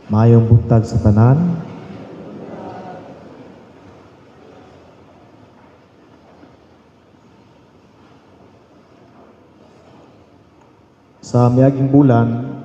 Mayong buntag sa tanan. Sa miaging bulan,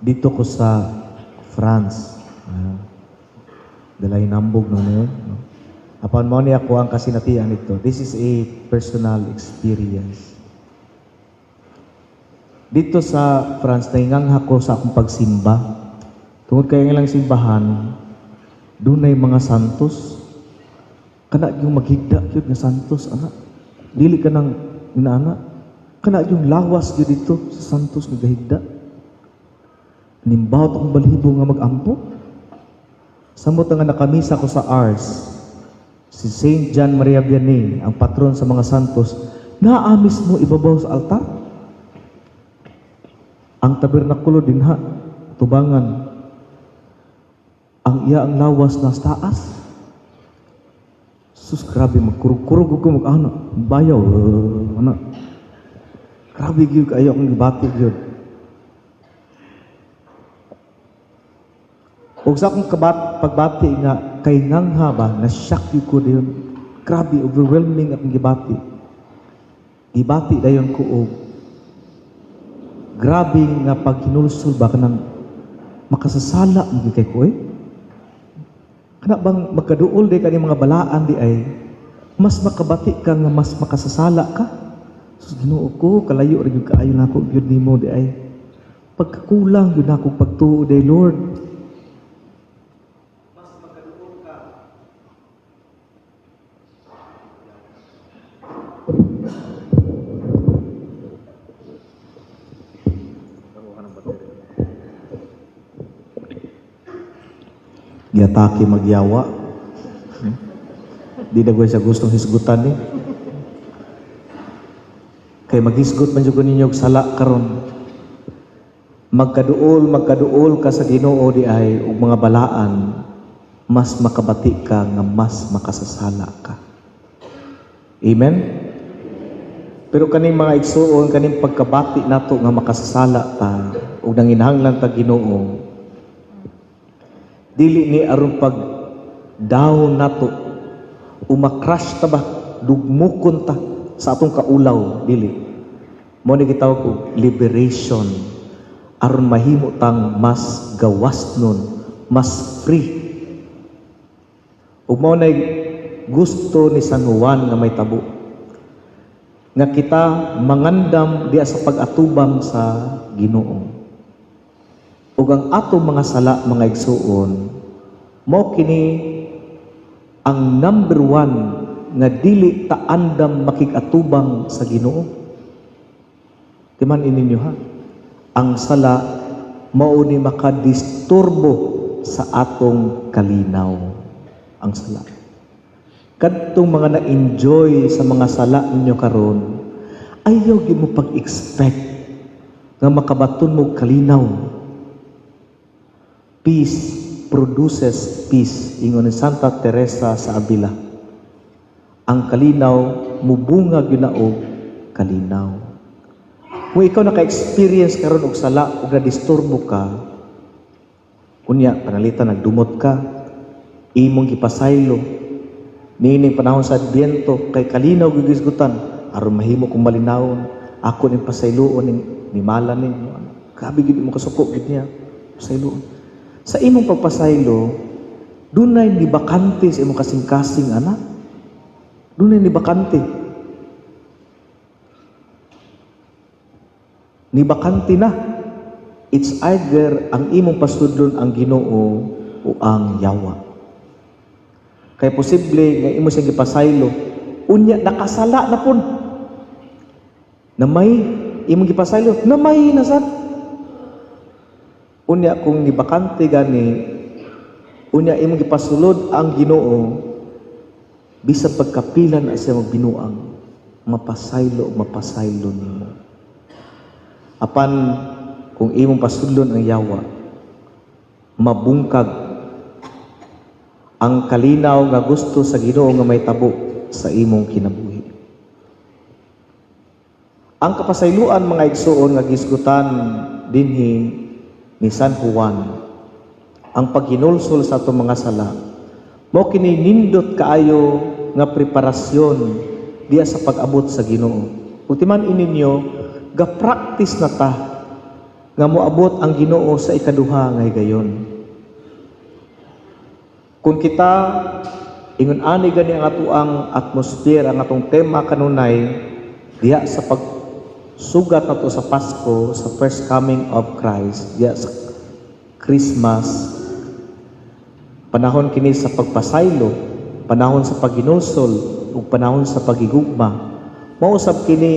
dito ko sa France. Dalay nambog no niya. No? Apan mo niya ko ang kasinatian ito. This is a personal experience. Dito sa France, naingang ako sa akong pagsimba. Tungod kayo lang simbahan, doon ay mga santos. Kana yung maghigda yun nga santos, anak. Dili ka ng inaana. Kana yung lawas yun dito sa santos nga gahigda. Nimbawat akong balhibo nga mag-ampo. Samot nga nakamisa ko sa Ars. Si Saint John Maria Vianney, ang patron sa mga santos, naamis mo ibabaw sa altar. Ang tabernakulo din ha, tubangan. Ang iya ang lawas na taas. Sus, grabe, magkurug-kurug ko mag-ano. Bayaw, anak. Grabe yun, ayaw akong ibati yun. O sa akong pagbati nga, kay ngang haba, na-shock yun ko din. Grabe, overwhelming akong gibati. Gibati dayon ko o grabe nga pag kinulsul ba ka ng makasasala mo kay ko eh. Kana bang magkaduol di ka ni mga balaan di ay mas makabati ka nga mas makasasala ka. So Ginoo ko kalayo rin yung kaayo nako gyud nimo di ay pagkakulang yun ako pagtuo di Lord. Mas magkaduol ka. Giatake magyawa. Di na gawin sa gustong hisgutan ni. Kay maghisgot man jud ninyo og sala karon. Magkaduol ka sa Ginoo di ay og mga balaan, mas makabati ka nga mas makasasala ka. Amen. Pero kaning mga igsuon kaning pagkabati nato nga makasasala ta ug nanginahanglan ta Ginoo. Dili ni aron pag down nato umakrash ta ba dugmukon ta sa atong kaulaw dili mo ni gitawag ko liberation aron mahimo tang mas gawas nun mas free ug mao nay gusto ni San Juan nga may tabo nga kita mangandam diya sa pag-atubang sa Ginoo. Ug ang ato mga sala, mga igsuon, mao kini ang number one nga dili ta andam makig-atubang sa Ginoo. Timan ininyo ha. Ang sala mao ni makadisturbo sa atong kalinaw. Ang sala. Kadtong mga na-enjoy sa mga sala ninyo karon, ayaw gyud mo pag-expect nga makabaton mo kalinaw. Peace produces peace. Ingon ni Santa Teresa sa Avila. Ang kalinaw, mubungag yun na o kalinaw. Kung ikaw naka-experience karon og sala o na-disturbo ka, kunya, panalitan, nagdumot ka, imong gipasaylo, nining panahon sa Adbiento, kay kalinaw gigisgutan, aron mahimo kong malinawon, ako ning pasayloon, ni malan ninyo. Grabe gid mo kasuko gid niya, pasayloon. Sa imong pagpasaylo, dunay ni bakante sa imong kasing-kasing anak. Dunay ni bakante. Ni bakante na. It's either ang imong pasudlon ang Ginoo o ang yawa. Kaya posible nga imo siyang gipasaylo, unya nakasala na pun. Na may imong gipasaylo, na may nasad. Unya kung nibakante gani, unya imong gipasulod ang Ginoo, bisan pagkapilan na siya magbinuang, mapasaylo nimo. Apan kung imong pasulon ang yawa, mabungkag ang kalinaw nga gusto sa Ginoo nga may tabo sa imong kinabuhi. Ang kapasayloan mga igsuon nga gisgutan dinhi ni San Juan ang paghinulsol sa atong mga sala. Mao kini nindot kaayo nga preparasyon diya sa pag-abot sa Ginoo. Ug timan ininyo ga-practice na ta nga moabot ang Ginoo sa ikaduha nga higayon. Kung kita ingon ani gani ang atuang atmosphere, ang atong tema kanunay diya sa pagsugat nato sa Pasko, sa first coming of Christ, diya sa Christmas, panahon kini sa pagpasaylo, panahon sa paghinulsol, ug panahon sa pagigugma. Mausab kini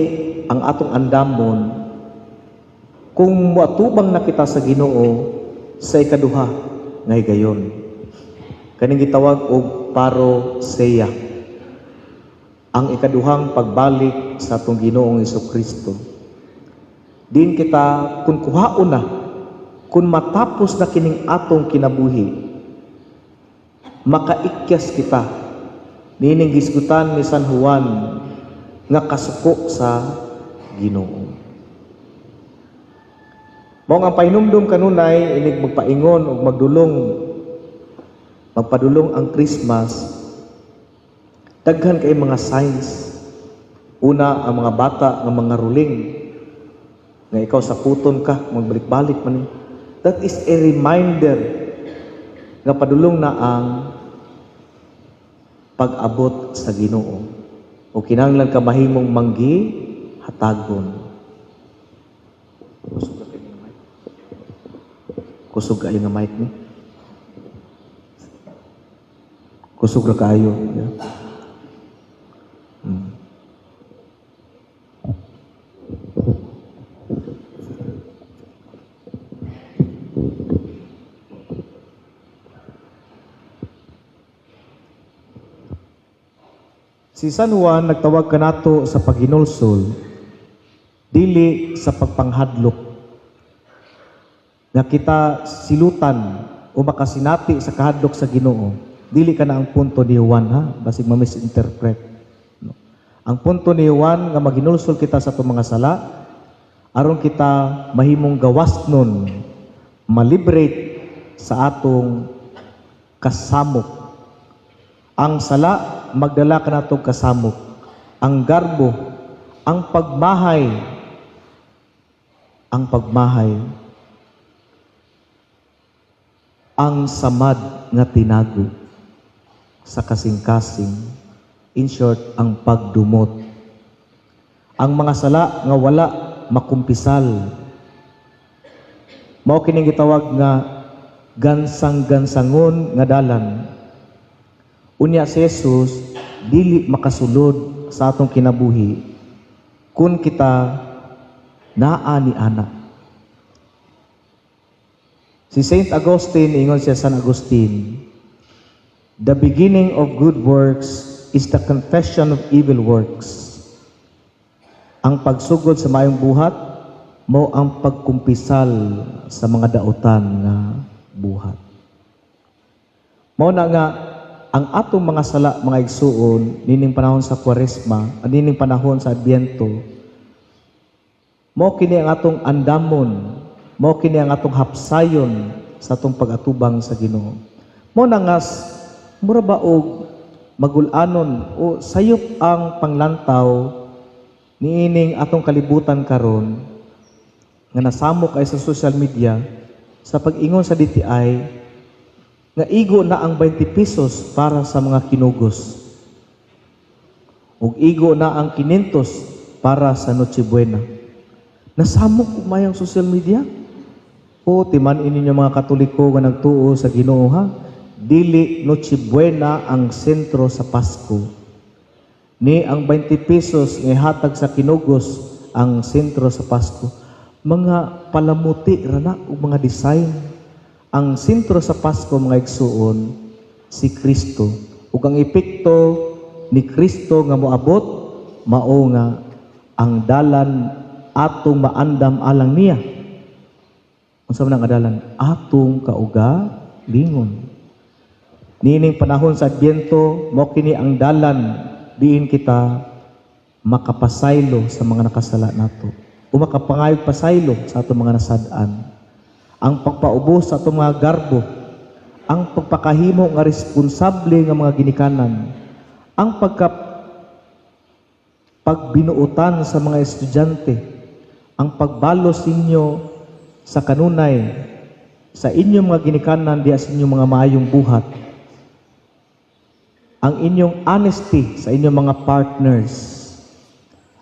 ang atong andamon kung moatubang na kita sa Ginoo sa ikaduha nga higayon. Kaning gitawag og parousia, ang ikaduhang pagbalik sa atong Ginoong Hesukristo. Din kita kun kuhaon na, kun matapos na kining atong kinabuhi, makaikyas kita nining gisgutan ni San Juan nga kasuko sa Ginoo. Mao ang pahinumdum kanunay inig magpaingon ug magpadulong ang Christmas. Daghan kay mga signs. Una, ang mga bata nga mga ruling nga ikaw sa puton ka, magbalik-balik man. That is a reminder nga padulong na ang pag-abot sa Ginoo. O kinahanglan ka mahimong manggi hatagon. Kusog kayo nga mic ni. Kusog ra kayo. Yeah. Si San Juan nagtawag kanato sa paghinulsol dili sa pagpanghadlok nga kita silutan o makasinati sa kahadlok sa Ginoo. Dili ka na ang punto ni Juan, ha? Basig ma-misinterpret. No. Ang punto ni Juan nga maghinulsol kita sa itong mga sala aron kita mahimong gawas nun, maliberate sa atong kasamok. Ang sala magdala ka na itong kasamok. Ang garbo, ang pagmahay, ang samad nga tinago sa kasing-kasing. In short, ang pagdumot. Ang mga sala nga wala makumpisal. Mao kining gitawag nga gansang-gansangon nga dalan. Unya si Jesus dili makasulod sa atong kinabuhi kun kita naa ni ana. Si Saint Augustine, ingon siya San Agustin, the beginning of good works is the confession of evil works. Ang pagsugod sa maayong buhat mao ang pagkumpisal sa mga dautan nga buhat. Mao na nga ang atong mga sala, mga igsuon, nining panahon sa Kwaresma, nining panahon sa Adbyento, mao kini ang atong andamon, mao kini ang atong hapsayon sa atong pag-atubang sa Ginoo. Mao na nga mura ba og magul-anon o sayop ang panglantaw niining atong kalibutan karon nga nasamok ay sa social media sa pag-ingon sa DTI nga igo na ang 20 pesos para sa mga kinugos. Ug igo na ang 500 para sa Noche Buena. Nasamok ug mayang social media? O timan ininyo mga Katoliko nga nagtuo sa Ginoo, ha? Dili Noche Buena ang sentro sa Pasko. Ni ang 20 pesos nga hatag sa kinugos ang sentro sa Pasko. Mga palamuti rana ug mga design. Ang sentro sa Pasko, mga igsuon, si Kristo. Ug ang epekto ni Kristo nga moabot, mao nga ang dalan atong maandam alang niya. Unsa man ang dalan? Atong kaugalingon. Nining panahon sa Adbyento, mao kini ang dalan diin kita makapasaylo sa mga nakasala nato. o makapangayog pasaylo sa atong mga nasad-an. Ang pagpaubos sa atong mga garbo, ang pagpakahimo nga responsable nga mga ginikanan, ang pagbinuotan sa mga estudyante, ang pagbalos ninyo sa kanunay sa inyong mga ginikanan diya sa inyong mga maayong buhat, ang inyong honesty sa inyong mga partners,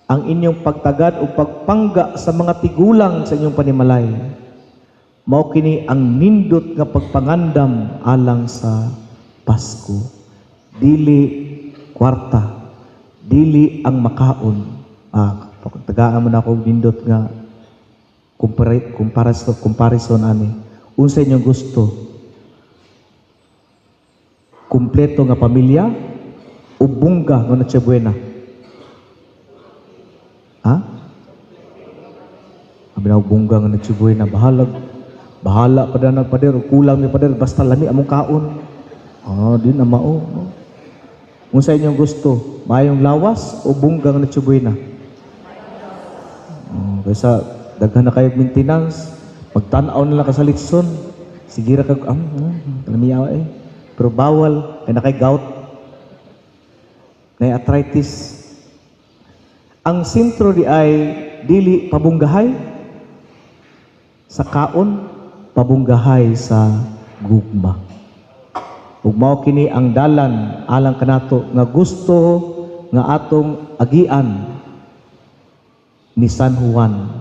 ang inyong pagtagad o pagpangga sa mga tigulang sa inyong panimalay, mao kini ang nindot nga pagpangandam alang sa Pasko. Dili kwarta, dili ang makaon. Pagtagaan mo na ako nindot nga comparison ani. Unsa inyong gusto? Kumpleto nga pamilya o bungga nga Noche Buena? Ha? Abi na bungga nga Noche Buena, bahala pa na pader o kulang ni pader basta lami among kaon. Di na mao. Unsa inyong gusto? Mayong lawas o bungga nga Noche Buena? Kaysa daghan na kayo maintenance, magtanaw na lang ka sa litson. Sige ra kag lamiyaw Pero bawal kay nakay gout, nay arthritis. Ang sentro di ay dili pabunggahay sa kaon, pabunggahay sa gugma. Ug mao kini ang dalan alang kanato nga gusto nga atong agian ni San Juan.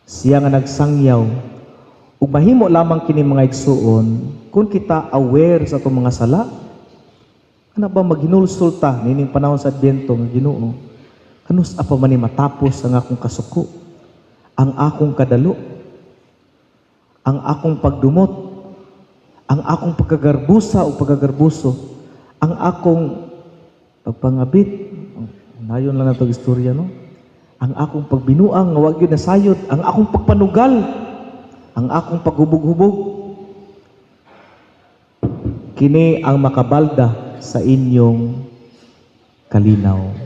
Siya nga nagsangyaw ug mahimo lamang kini mga igsuon kung kita aware sa atong mga sala. Ano ba maghinulsol ta nining panahon sa Adbento nga Ginoo? Kanus apa man ni matapos ang akong kasuko, ang akong kadalo, ang akong pagdumot, ang akong pagkagarbusa o pagkagarbuso, ang akong pagpangabit. Nayon lang na itong istorya, no? Ang akong pagbinuang nga wag yun nasayod, ang akong pagpanugal, ang akong paghubog-hubog. Kini ang makabalda sa inyong kalinaw.